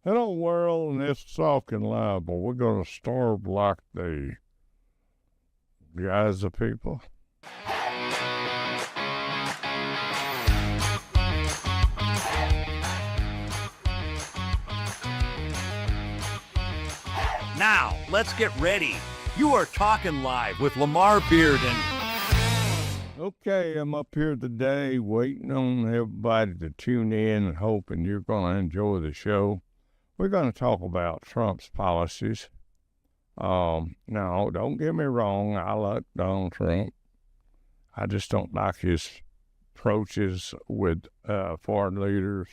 Hello, world, and it's Talkin Live, but we're going to starve like the guys of people. Now, let's get ready. You are Talkin Live with Lamar Bearden. Okay, I'm up here today waiting on everybody to tune in and hoping you're going to enjoy the show. We're going to talk about Trump's policies. Now, don't get me wrong, I like Donald Trump. I just don't like his approaches with foreign leaders.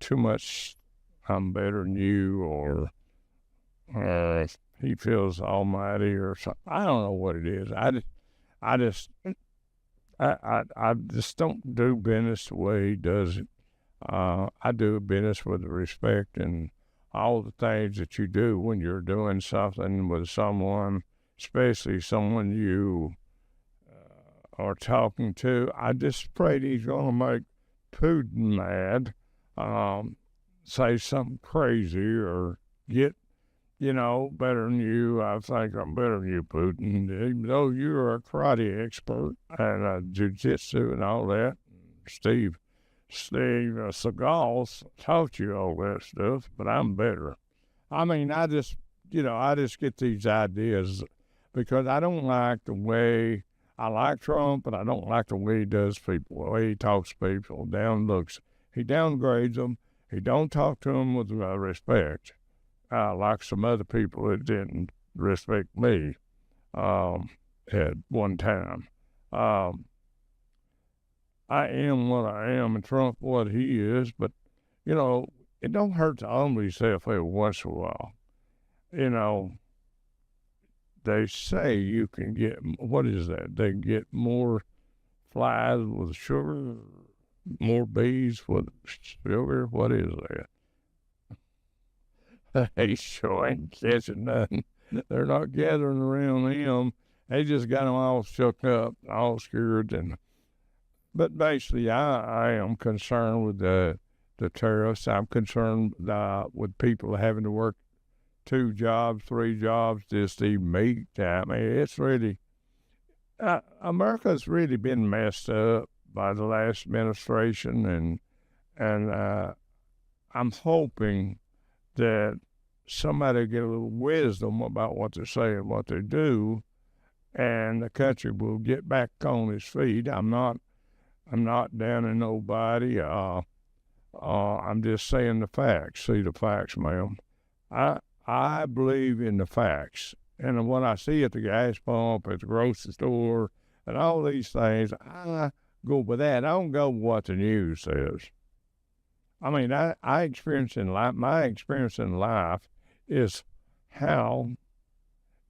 Too much, I'm better than you, or he feels almighty or something. I don't know what it is. I just don't do business the way he does it. I do business with respect and all the things that you do when you're doing something with someone, especially someone you are talking to. I just afraid he's going to make Putin mad, say something crazy or get better than you. I think I'm better than you, Putin. Even though you're a karate expert and jiu-jitsu and all that, Steve Seagal taught you all that stuff, but I'm better. I mean, I just get these ideas because I don't like the way I like Trump, but I don't like the way he does people, the way he talks to people, he downgrades them. He don't talk to them with respect. Like some other people that didn't respect me at one time. I am what I am and Trump what he is, but, it don't hurt to humble yourself every once in a while. They say you can get, what is that? They get more flies with sugar, more bees with sugar. What is that? They sure ain't catching nothing. They're not gathering around him. They just got them all shook up, all scared. But basically, I am concerned with the tariffs. I'm concerned with people having to work 2 jobs, 3 jobs just to even meet. I mean, it's really, America's really been messed up by the last administration, and I'm hoping that somebody get a little wisdom about what they say and what they do, and the country will get back on its feet. I'm not downing nobody. I'm just saying the facts. See the facts, ma'am. I believe in the facts, and when I see at the gas pump, at the grocery store, and all these things, I go with that. I don't go with what the news says. I mean, my experience in life is how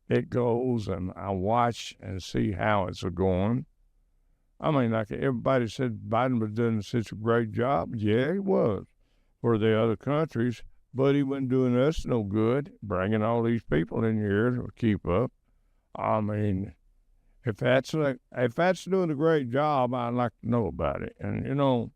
it goes, and I watch and see how it's going. I mean, like everybody said, Biden was doing such a great job. Yeah, he was for the other countries, but he wasn't doing us no good, bringing all these people in here to keep up. I mean, if that's doing a great job, I'd like to know about it. And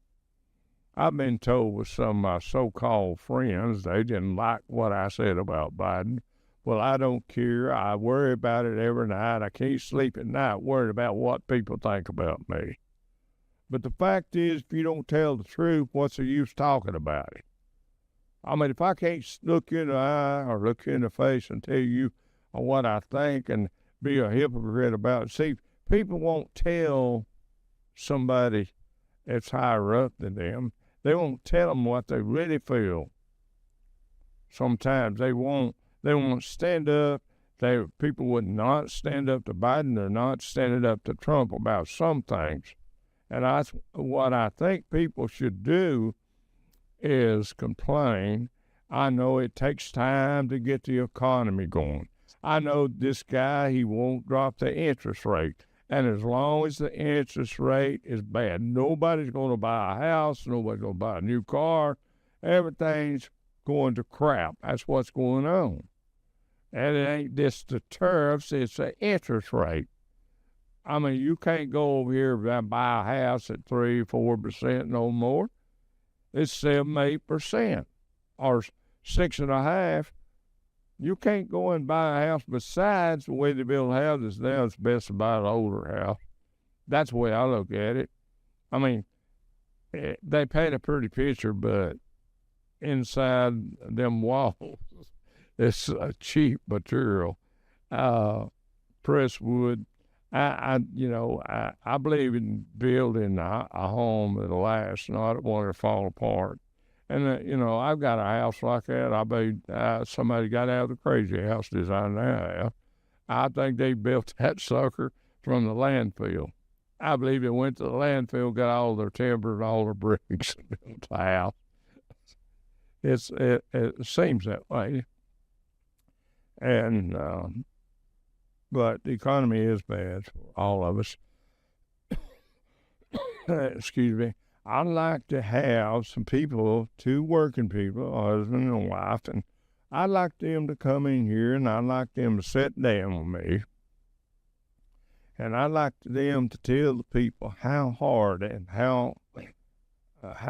I've been told with some of my so-called friends, they didn't like what I said about Biden. Well, I don't care. I worry about it every night. I can't sleep at night worried about what people think about me. But the fact is, if you don't tell the truth, what's the use talking about it? I mean, if I can't look you in the eye or look you in the face and tell you what I think and be a hypocrite about it, see, people won't tell somebody that's higher up than them. They won't tell them what they really feel. Sometimes they won't stand up. People would not stand up to Biden. They're not standing up to Trump about some things. And what I think people should do is complain. I know it takes time to get the economy going. I know this guy, he won't drop the interest rate. And as long as the interest rate is bad, nobody's going to buy a house, nobody's going to buy a new car. Everything's going to crap. That's what's going on. And it ain't just the tariffs, it's the interest rate. I mean, you can't go over here and buy a house at 3-4% no more. It's 7-8%. or 6.5, you can't go and buy a house. Besides, the way they build houses now, it's best to buy an older house. That's the way I look at it. I mean, they paint a pretty picture, but inside them walls, it's cheap material. Press wood. I believe in building a home that'll last, not one that'll fall apart. And, I've got a house like that. I bet somebody got out of the crazy house design now. I think they built that sucker from the landfill. I believe it went to the landfill, got all their timber and all their bricks, and built a house. It seems that way. And, but the economy is bad for all of us. Excuse me. I'd like to have some people, 2 working people, a husband and a wife, and I'd like them to come in here, and I'd like them to sit down with me. And I'd like them to tell the people how hard and how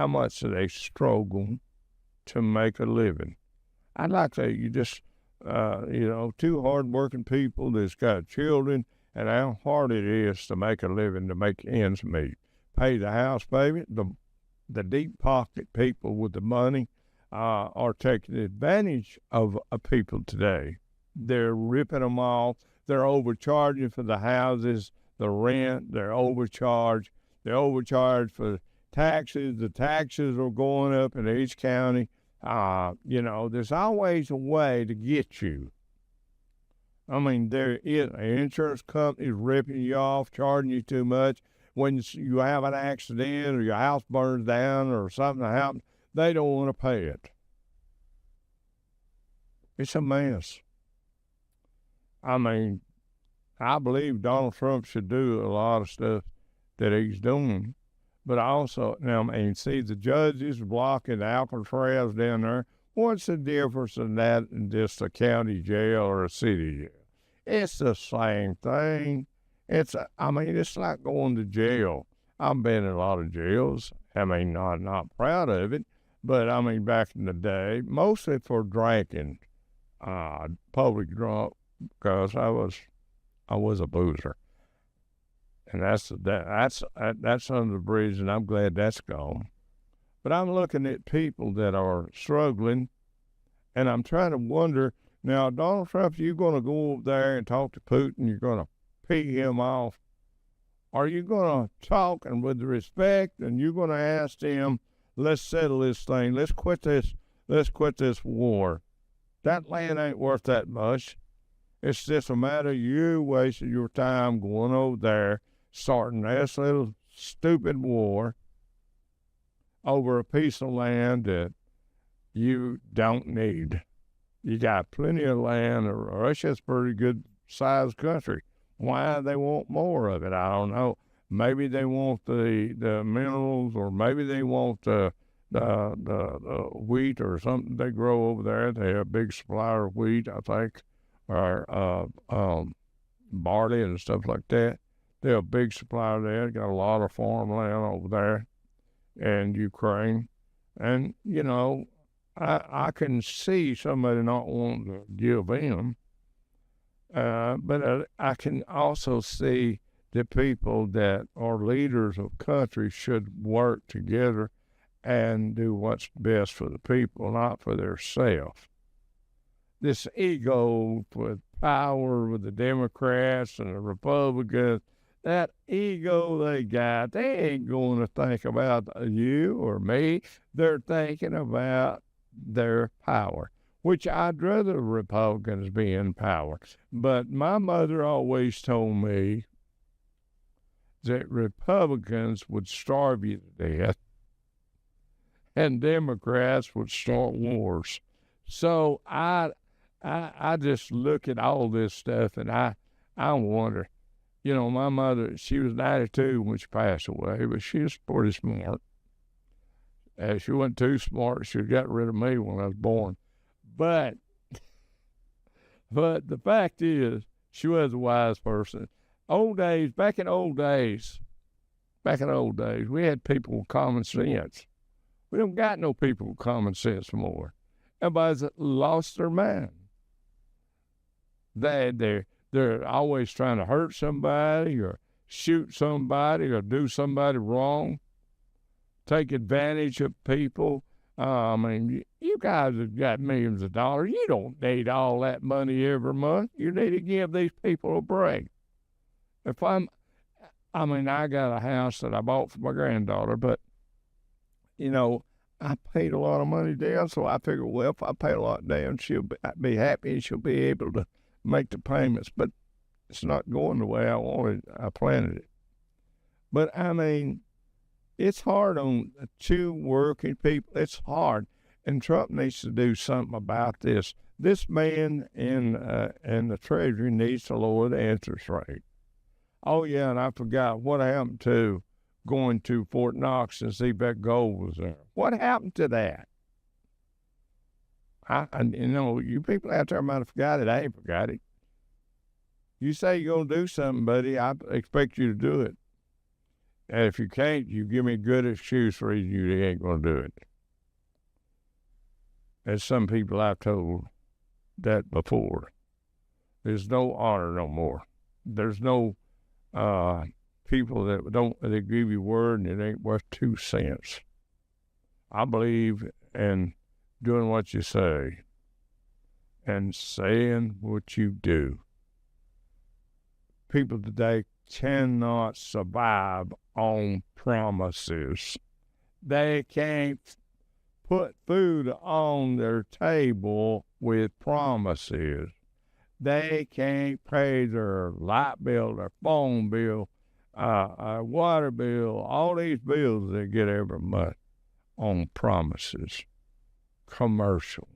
much they struggle to make a living. I'd like to, 2 hard-working people that's got children, and how hard it is to make a living, to make ends meet. Pay the house payment. The deep pocket people with the money are taking advantage of people today. They're ripping them off. They're overcharging for the houses, the rent. They're overcharged. They're overcharged for taxes. The taxes are going up in each county. There's always a way to get you. I mean, there is an insurance company ripping you off, charging you too much. When you have an accident or your house burns down or something happens, they don't want to pay it. It's a mess. I mean, I believe Donald Trump should do a lot of stuff that he's doing. But also, the judges blocking Alcatraz down there. What's the difference in that and just a county jail or a city jail? It's the same thing. It's like going to jail. I've been in a lot of jails. Not proud of it, but back in the day, mostly for drinking, public drunk, because I was a boozer, and that's under the bridge, and I'm glad that's gone. But I'm looking at people that are struggling, and I'm trying to wonder now, Donald Trump, you're going to go over there and talk to Putin. You're going to pee him off. Are you going to talk and with respect, and you're going to ask him, let's settle this thing. Let's quit this war. That land ain't worth that much. It's just a matter of you wasting your time going over there, starting this little stupid war over a piece of land that you don't need. You got plenty of land. Russia's a pretty good sized country. Why they want more of it, I don't know. Maybe they want the minerals, or maybe they want the wheat or something they grow over there. They have a big supply of wheat, I think, or barley and stuff like that. They have a big supply of that. Got a lot of farmland over there in Ukraine. And, I can see somebody not wanting to give in. But I can also see the people that are leaders of countries should work together and do what's best for the people, not for themselves. This ego with power with the Democrats and the Republicans, that ego they got, they ain't going to think about you or me. They're thinking about their power, which I'd rather Republicans be in power. But my mother always told me that Republicans would starve you to death and Democrats would start wars. So I just look at all this stuff and I wonder, my mother, she was 92 when she passed away, but she was pretty smart. She wasn't too smart. She got rid of me when I was born. But the fact is, she was a wise person. Back in old days, we had people with common sense. We don't got no people with common sense more. Everybody's lost their mind. They're always trying to hurt somebody or shoot somebody or do somebody wrong, take advantage of people. I mean, you guys have got millions of dollars. You don't need all that money every month. You need to give these people a break. I got a house that I bought for my granddaughter, but, I paid a lot of money down, so I figured, well, if I pay a lot down, she'll be happy and she'll be able to make the payments. But it's not going the way I planned it. But, it's hard on two working people. It's hard. And Trump needs to do something about this. This man in the Treasury needs to lower the interest rate. Oh, yeah, and I forgot what happened to going to Fort Knox and see if that gold was there. What happened to that? You people out there might have forgot it. I ain't forgot it. You say you're going to do something, buddy, I expect you to do it. And if you can't, you give me a good excuse for you ain't going to do it. As some people I've told that before, there's no honor no more. There's no people that give you word and it ain't worth 2 cents. I believe in doing what you say and saying what you do. People today cannot survive on promises. They can't put food on their table with promises. They can't pay their light bill, their phone bill, water bill, all these bills they get every month on promises. Commercial.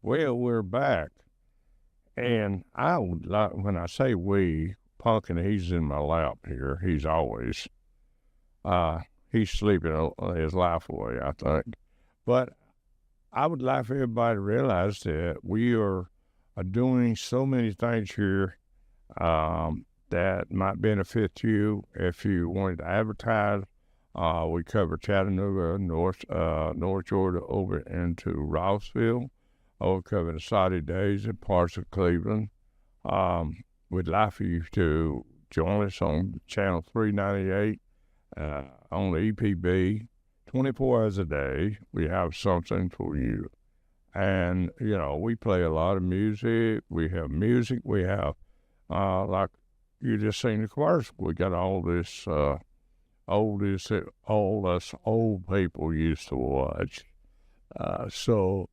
Well, we're back. And I would like, when I say we, Punkin, he's in my lap here. He's always, he's sleeping his life away, I think. But I would like for everybody to realize that we are doing so many things here that might benefit you if you wanted to advertise. We cover Chattanooga, North Georgia, over into Rossville. We cover the Saudi days in parts of Cleveland. We'd like for you to join us on channel 398 on the EPB. 24 hours a day, we have something for you. And, we play a lot of music. We have music. We have, like you just seen the commercial, we got all this old as all us old people used to watch. So,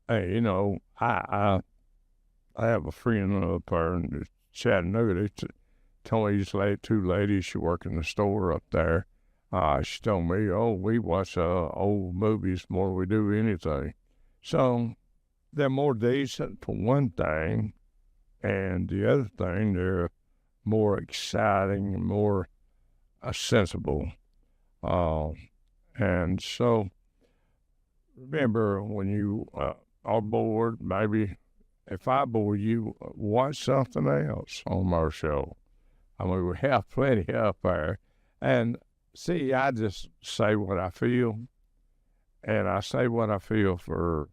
hey, you know, I have a friend up there in Chattanooga. They told me these two ladies, she work in the store up there. She told me, oh, we watch old movies more than we do anything. So they're more decent for one thing, and the other thing, they're more exciting and more sensible. And so remember when you are bored, maybe if I bore you, watch something else on our show. I mean, we have plenty up there. And see, I just say what I feel, and I say what I feel for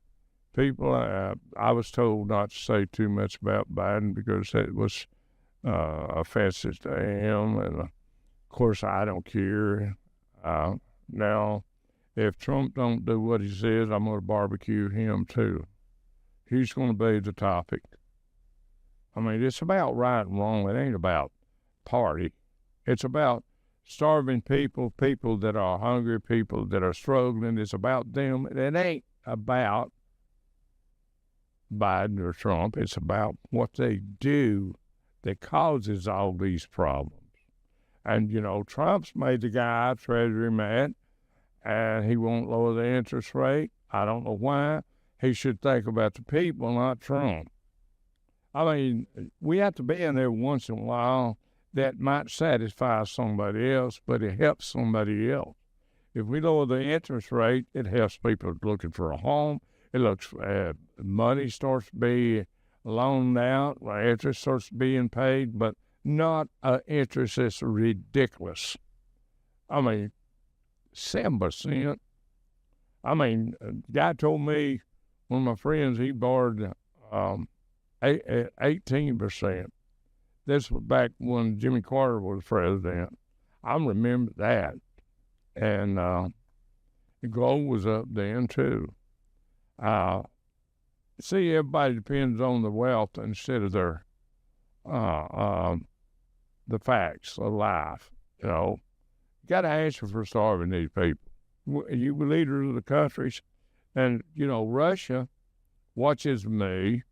people. I was told not to say too much about Biden because it was offensive to him, and of course, I don't care. Now, if Trump don't do what he says, I'm going to barbecue him too. He's going to be the topic. I mean, it's about right and wrong. It ain't about party. It's about starving people, people that are hungry, people that are struggling. It's about them. It ain't about Biden or Trump. It's about what they do that causes all these problems. And, you know, Trump's made the guy Treasury mad, and he won't lower the interest rate. I don't know why. He should think about the people, not Trump. I mean, we have to be in there once in a while that might satisfy somebody else, but it helps somebody else. If we lower the interest rate, it helps people looking for a home. It looks money starts to be loaned out, interest starts being paid, but not an interest that's ridiculous. I mean, 7%. I mean, a guy told me, one of my friends, he borrowed 18%. This was back when Jimmy Carter was president. I remember that. And the gold was up then, too. See, everybody depends on the wealth instead of their the facts of life. You know, you got to answer for starving these people. You leaders of the countries, and you know, Russia watches me.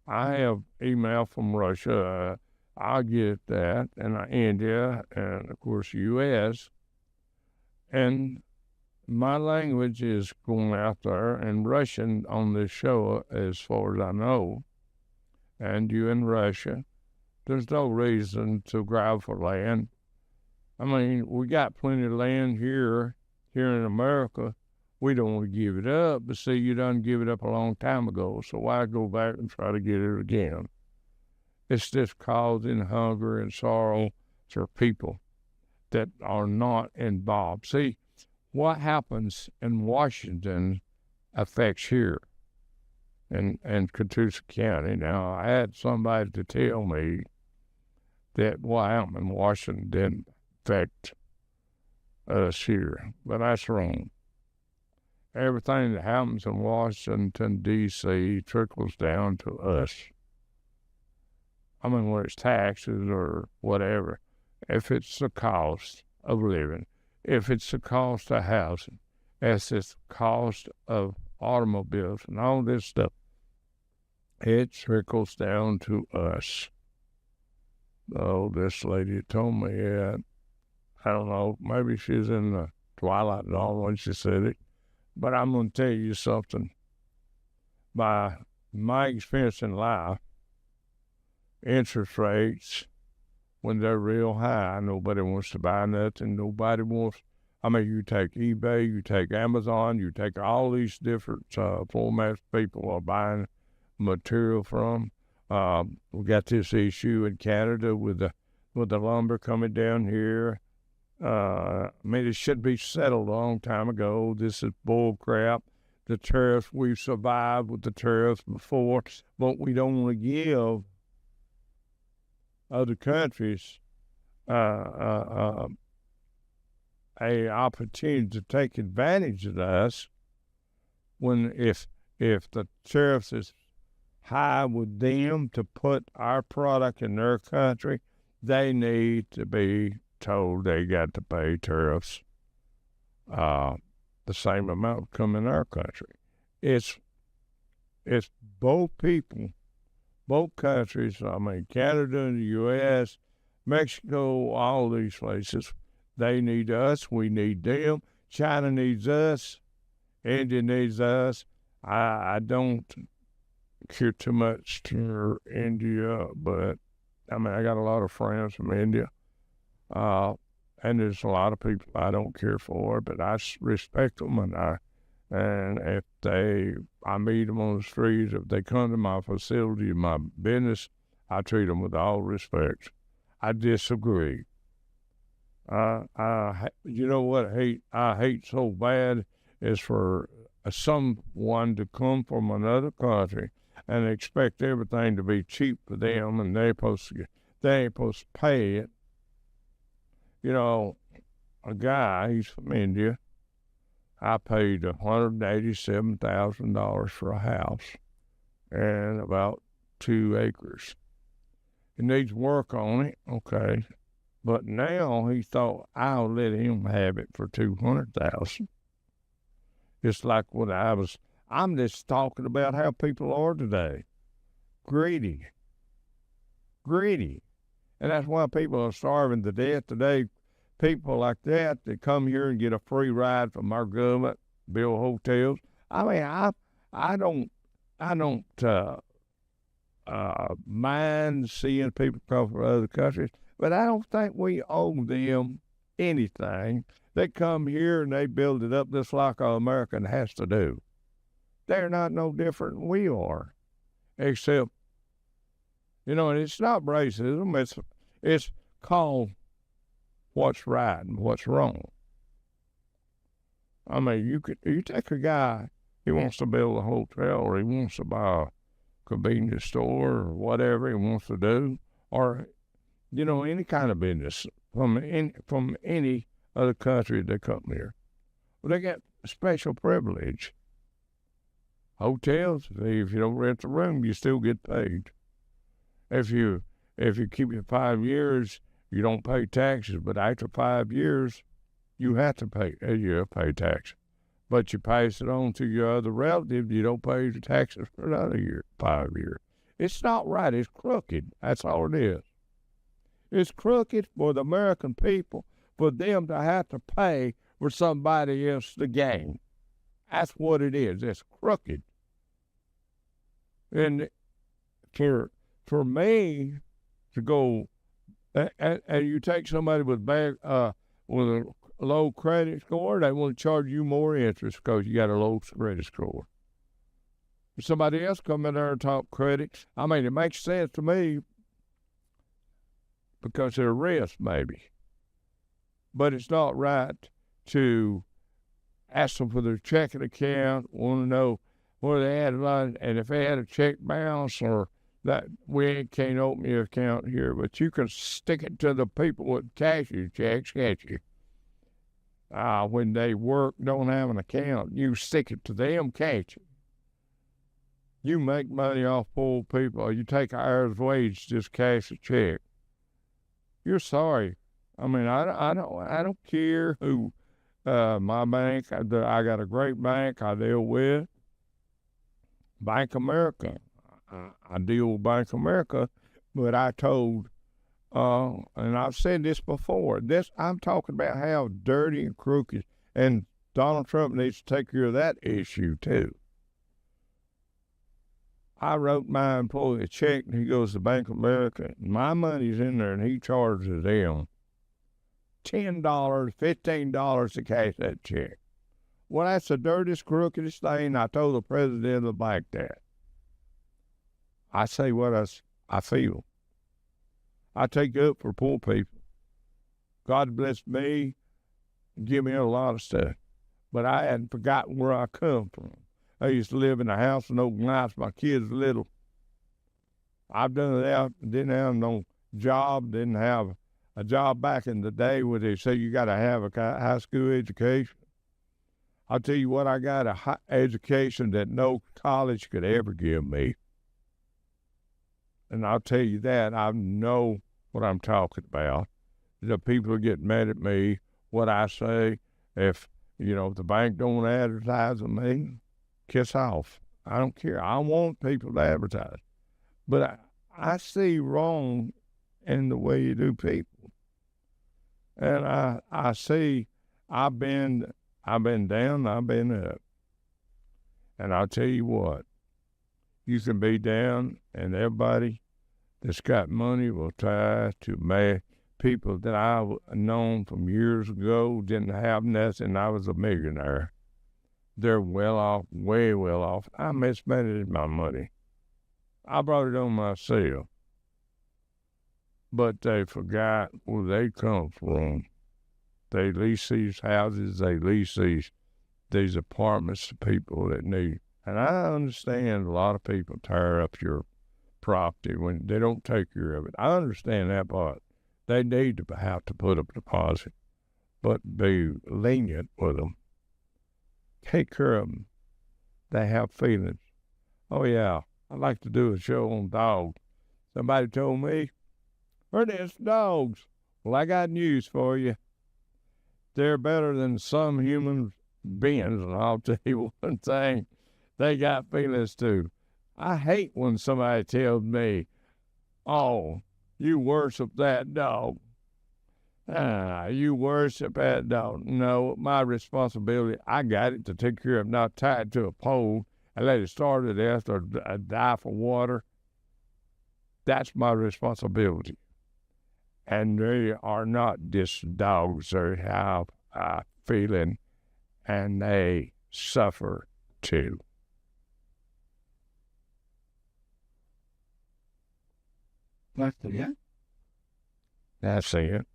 I have email from Russia. I get that, and India, and of course U.S. And my language is going out there, and Russian on this show, as far as I know. And you in Russia, there's no reason to grab for land. I mean, we got plenty of land here in America. We don't want to give it up, but see, you done give it up a long time ago, so why go back and try to get it again? It's just causing hunger and sorrow to people that are not involved. See, what happens in Washington affects here in Catoosa County. Now, I had somebody to tell me that what happened in Washington didn't affect us here, but that's wrong. Everything that happens in Washington, D.C. trickles down to us. I mean, whether it's taxes or whatever, if it's the cost of living, if it's the cost of housing, if it's the cost of automobiles and all this stuff, it trickles down to us. Oh, this lady told me that. I don't know, maybe she's in the twilight zone when she said it. But I'm going to tell you something. By my experience in life, interest rates, when they're real high, nobody wants to buy nothing. Nobody wants, I mean, you take eBay, you take Amazon, you take all these different formats people are buying material from. We got this issue in Canada with the lumber coming down here. I mean, it should be settled a long time ago. This is bull crap. The tariffs, we've survived with the tariffs before, but we don't want to give other countries a opportunity to take advantage of us when if the tariffs is high with them to put our product in their country, they need to be told they got to pay tariffs the same amount come in our country. It's both people, both countries, I mean, Canada and the U.S., Mexico, all these places, they need us, we need them. China needs us, India needs us. I don't care too much for India, but I mean, I got a lot of friends from India. And there's a lot of people I don't care for, but I respect them, and if I meet them on the streets, if they come to my facility, my business, I treat them with all respect. I disagree. You know what I hate so bad is for someone to come from another country and expect everything to be cheap for them, and they ain't supposed to pay it. You know, a guy, he's from India. I paid $187,000 for a house and about 2 acres. He needs work on it, okay. But now he thought I'll let him have it for $200,000. It's like what I'm just talking about how people are today. Greedy. And that's why people are starving to death today. People like that come here and get a free ride from our government, build hotels. I mean, I don't mind seeing people come from other countries, but I don't think we owe them anything. They come here and they build it up just like an American has to do. They're not no different than we are, except, you know, and it's not racism. It's called what's right and what's wrong. I mean, you take a guy, he wants to build a hotel, or he wants to buy a convenience store, or whatever he wants to do, or, you know, any kind of business from any other country that come here. Well, they get special privilege. Hotels, if you don't rent the room, you still get paid. If you keep it 5 years, you don't pay taxes, but after 5 years, you have to pay taxes. But you pass it on to your other relative, you don't pay the taxes for another 5 years. It's not right. It's crooked. That's all it is. It's crooked for the American people, for them to have to pay for somebody else to gain. That's what it is. It's crooked. And for me to go, and you take somebody with a low credit score, they want to charge you more interest because you got a low credit score. If somebody else come in there and talk credit, I mean, it makes sense to me because they're risk, maybe. But it's not right to ask them for their checking account, want to know where they had money, and if they had a check balance or that, we can't open your account here, but you can stick it to the people with cash your checks, can't you? When they work, don't have an account, you stick it to them, can't you? You make money off poor people. You take an hour's wage, just cash a check. You're sorry. I mean, I don't care who my bank. I got a great bank I deal with, Bank America. I deal with Bank America, but I told, and I've said this before. I'm talking about how dirty and crooked, and Donald Trump needs to take care of that issue too. I wrote my employee a check, and he goes to Bank of America. And my money's in there, and he charges them $10, $15 to cash that check. Well, that's the dirtiest, crookedest thing. I told the president of the bank that. I say what I feel. I take up for poor people. God bless me and give me a lot of stuff. But I hadn't forgotten where I come from. I used to live in a house with no lights. My kids were little. I've done that. Didn't have no job. Didn't have a job back in the day where they say you got to have a high school education. I'll tell you what, I got a high education that no college could ever give me. And I'll tell you that, I know what I'm talking about. the people get mad at me, what I say. If, the bank don't advertise with me, kiss off. I don't care. I want people to advertise. But I see wrong in the way you do people. And I see I've been down, I've been up. And I'll tell you what, you can be down and everybody that's got money will try to make people that I've known from years ago didn't have nothing. I was a millionaire. They're well off, way well off. I mismanaged my money. I brought it on myself. But they forgot where they come from. They lease these houses, they lease these apartments to people that need. And I understand a lot of people tear up your property when they don't take care of it. I understand that part. They need to have to put up a deposit, but be lenient with them. Take care of them. They have feelings. Oh, yeah, I'd like to do a show on dogs. Somebody told me, there's dogs. Well, I got news for you. They're better than some human beings, and I'll tell you one thing, they got feelings too. I hate when somebody tells me, oh, you worship that dog. You worship that dog. No, my responsibility, I got it to take care of, not tie it to a pole and let it starve to death or die for water. That's my responsibility. And they are not just dogs. They have a feeling and they suffer too. That's it.